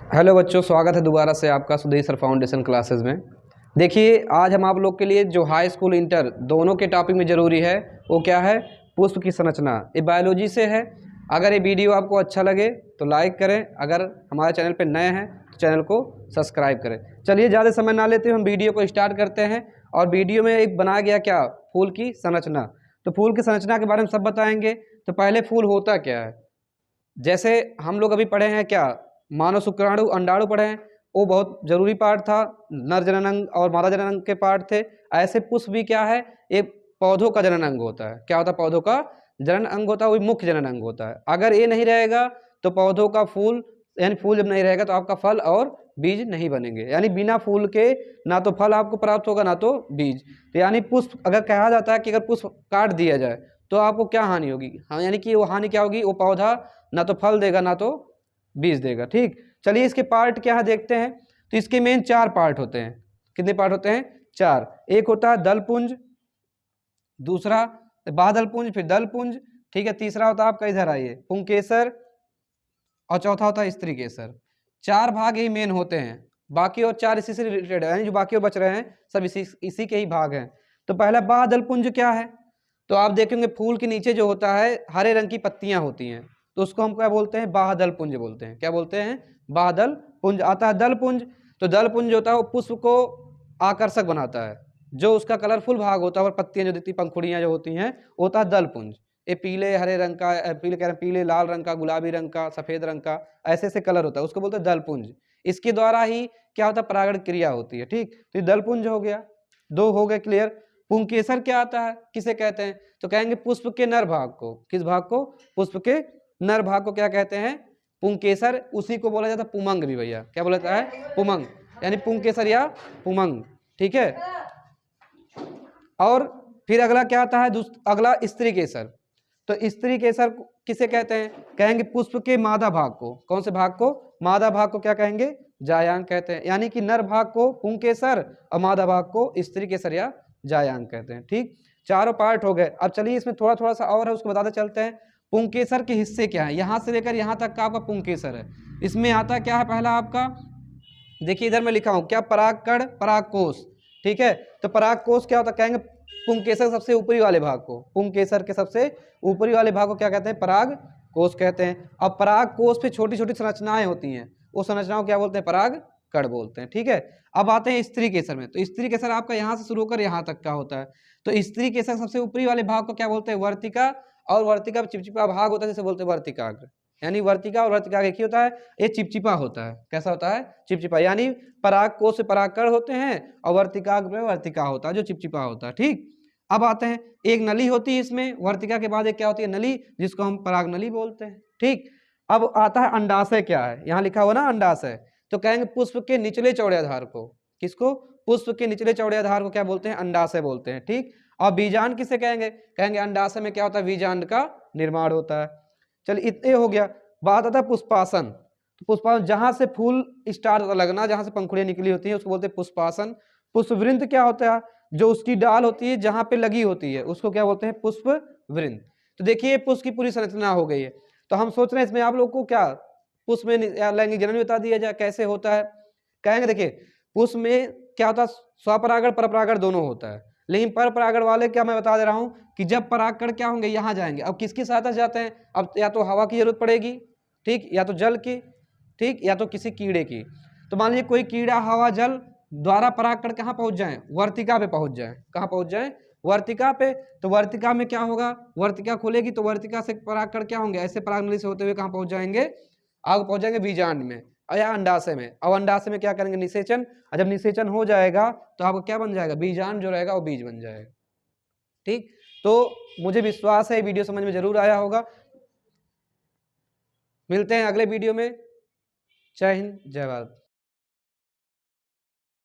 Hello बच्चों, स्वागत है दोबारा से आपका सुधीर सर फाउंडेशन क्लासेस में। देखिए, आज हम आप लोग के लिए जो हाई स्कूल इंटर दोनों के टॉपिक में ज़रूरी है वो क्या है, पुष्प की संरचना। ये बायोलॉजी से है। अगर ये वीडियो आपको अच्छा लगे तो लाइक करें, अगर हमारे चैनल पर नए हैं तो चैनल को सब्सक्राइब करें। चलिए ज़्यादा समय ना लेते हुए हम वीडियो को स्टार्ट करते हैं। और वीडियो में एक बनाया गया क्या, फूल की संरचना। तो फूल की संरचना के बारे में सब बताएंगे। तो पहले फूल होता क्या है, जैसे हम लोग अभी पढ़े हैं क्या, मानव शुक्राणु अंडाणु पढ़े हैं, वो बहुत जरूरी पार्ट था। नर जनन अंग और मादा जनन अंग के पार्ट थे। ऐसे पुष्प भी क्या है, एक पौधों का जनन अंग होता है। क्या होता है, पौधों का जनन अंग होता है, वही मुख्य जनन अंग होता है। अगर ये नहीं रहेगा तो पौधों का फूल, यानी फूल जब नहीं रहेगा तो आपका फल और बीज नहीं बनेंगे। यानी बिना फूल के ना तो फल आपको प्राप्त होगा ना तो बीज। तो यानी पुष्प, अगर कहा जाता है कि अगर पुष्प काट दिया जाए तो आपको क्या हानि होगी, हाँ, यानी कि वो हानि क्या होगी, वो पौधा ना तो फल देगा ना तो बीज देगा। ठीक, चलिए इसके पार्ट क्या है देखते हैं। तो इसके मेन 4 पार्ट होते हैं। कितने पार्ट होते हैं? 4। एक होता है दल पुंज, दूसरा बादल पुंज, फिर दल पुंज, ठीक है। तीसरा होता है आपका, इधर आइए, पुंकेसर, और चौथा होता है स्त्री केसर। 4 भाग यही मेन होते हैं। बाकी और 4 इसी से रिलेटेड है, यानी जो बाकी और बच रहे हैं सब इसी के ही भाग हैं। तो पहला बादल पुंज क्या है, तो आप देखेंगे फूल के नीचे जो होता है हरे रंग की पत्तियां होती हैं, तो उसको हम क्या बोलते हैं, बादल पुंज बोलते हैं। क्या बोलते हैं? बादल पुंज। आता है दल पुंज। तो दल पुंज होता है वो पुष्प को आकर्षक बनाता है, जो उसका कलरफुल भाग होता है और पत्तियां जो दिखती, पंखुड़ियां जो होती हैं, होता है दल पुंज। ये पीले हरे रंग का, पीले कह रहे हैं, पीले लाल रंग का, गुलाबी रंग का, सफेद रंग का, ऐसे ऐसे कलर होता है, उसको बोलते हैं दल पुंज। इसके द्वारा ही क्या होता है, परागण क्रिया होती है। ठीक, तो ये दल पुंज हो गया। 2 हो गए क्लियर। पुंकेसर क्या आता है, किसे कहते हैं, तो कहेंगे पुष्प के नर भाग को। किस भाग को? पुष्प के नर भाग को क्या कहते हैं? पुंकेसर। उसी को बोला जाता है पुमंग भी भैया। क्या बोला जाता है? पुमंग, यानी पुंकेसर या पुमंग। ठीक है। और फिर अगला क्या आता है, अगला स्त्री केसर। तो स्त्री केसर किसे कहते हैं? कहेंगे पुष्प के मादा भाग को। कौन से भाग को? मादा भाग को क्या कहेंगे? जायांग कहते हैं। यानी कि नर भाग को पुंकेसर और मादा भाग को स्त्री केसर या जायांग कहते हैं। ठीक, चारों पार्ट हो गए। अब चलिए इसमें थोड़ा थोड़ा सा और है, उसको बताते चलते हैं। पुंकेसर के हिस्से क्या है, यहां से लेकर यहां तक का आपका पुंकेसर है। इसमें आता क्या है, पहला आपका देखिए इधर मैं लिखा हूं क्या, परागकण, परागकोश। ठीक है। तो परागकोश क्या होता है, कहेंगे पुंकेसर सबसे ऊपरी वाले भाग को, पुंकेसर के सबसे ऊपरी वाले भाग को क्या कहते हैं? पराग कोश कहते हैं। अब पराग कोश पे छोटी छोटी संरचनाएं होती हैं, वो संरचनाओं क्या बोलते हैं? पराग कण बोलते हैं। ठीक है। अब आते हैं स्त्री केसर में। तो स्त्री केसर आपका यहाँ से शुरू होकर यहाँ तक का होता है। तो स्त्री केसर सबसे ऊपरी वाले भाग को क्या बोलते हैं? वर्तिका। और वर्तिका चिपचिपा भाग होता है, जैसे बोलते हैं वर्तिकाग्र। यानी वर्तिका और वर्तिका एक ही होता है, ये चिपचिपा होता है। कैसा होता है? चिपचिपा। यानी पराग कोश से परागकण होते हैं और वर्तिकाग्र में वर्तिका होता है जो चिपचिपा होता है। ठीक। अब आते हैं, एक नली होती है इसमें, वर्तिका के बाद एक क्या होती है? नली, जिसको हम पराग नली बोलते हैं। ठीक। अब आता है अंडाशय। क्या है, यहाँ लिखा हुआ ना अंडाशय। तो कहेंगे पुष्प के निचले चौड़े आधार को। किसको? पुष्प के निचले चौड़े आधार को क्या बोलते हैं? अंडाशय बोलते हैं। ठीक। और बीजांड किसे कहेंगे? कहेंगे अंडाशय में क्या होता है? बीजांड का निर्माण होता है। चलिए इतने हो गया। बात आता है पुष्पासन। तो पुष्पासन जहां से फूल स्टार्ट होता लगना, जहां से पंखुड़ियां निकली होती है, उसको बोलते हैं पुष्पासन। पुष्पवृंत क्या होता है? जो उसकी डाल होती है जहां पे लगी होती है, उसको क्या बोलते हैं? पुष्प वृंत। तो देखिए पुष्प की पूरी संरचना हो गई है। तो हम सोच रहे हैं इसमें आप लोग को क्या पुष्प में लैंगिक जनन बता दिया जाए, कैसे होता है। कहेंगे देखिए पुष्प में क्या होता है, स्वपरागण परपरागण दोनों होता है। लेकिन पर परागण वाले क्या मैं बता दे रहा हूं कि जब परागकण क्या होंगे, यहाँ जाएंगे। अब किसकी सहायता से जाते हैं? अब या तो हवा की जरूरत पड़ेगी, ठीक, या तो जल की, ठीक, या तो किसी कीड़े की। तो मान लीजिए कोई कीड़ा हवा जल द्वारा परागकण कहाँ पहुंच जाए? वर्तिका पे पहुंच जाए। कहाँ पहुंच जाए? वर्तिका पे। तो वर्तिका में क्या होगा, वर्तिका खोलेगी तो वर्तिका से परागकण क्या होंगे, ऐसे परागनली से होते हुए कहाँ पहुंच जाएंगे? आगे पहुंच जाएंगे बीजांड में या अंडाशय में। अब अंडाशय में क्या करेंगे? निषेचन। और जब निषेचन हो जाएगा तो आपको क्या बन जाएगा? बीजांड जो रहेगा वो बीज बन जाएगा। ठीक। तो मुझे विश्वास है वीडियो समझ में जरूर आया होगा। मिलते हैं अगले वीडियो में। जय हिंद, जय भारत।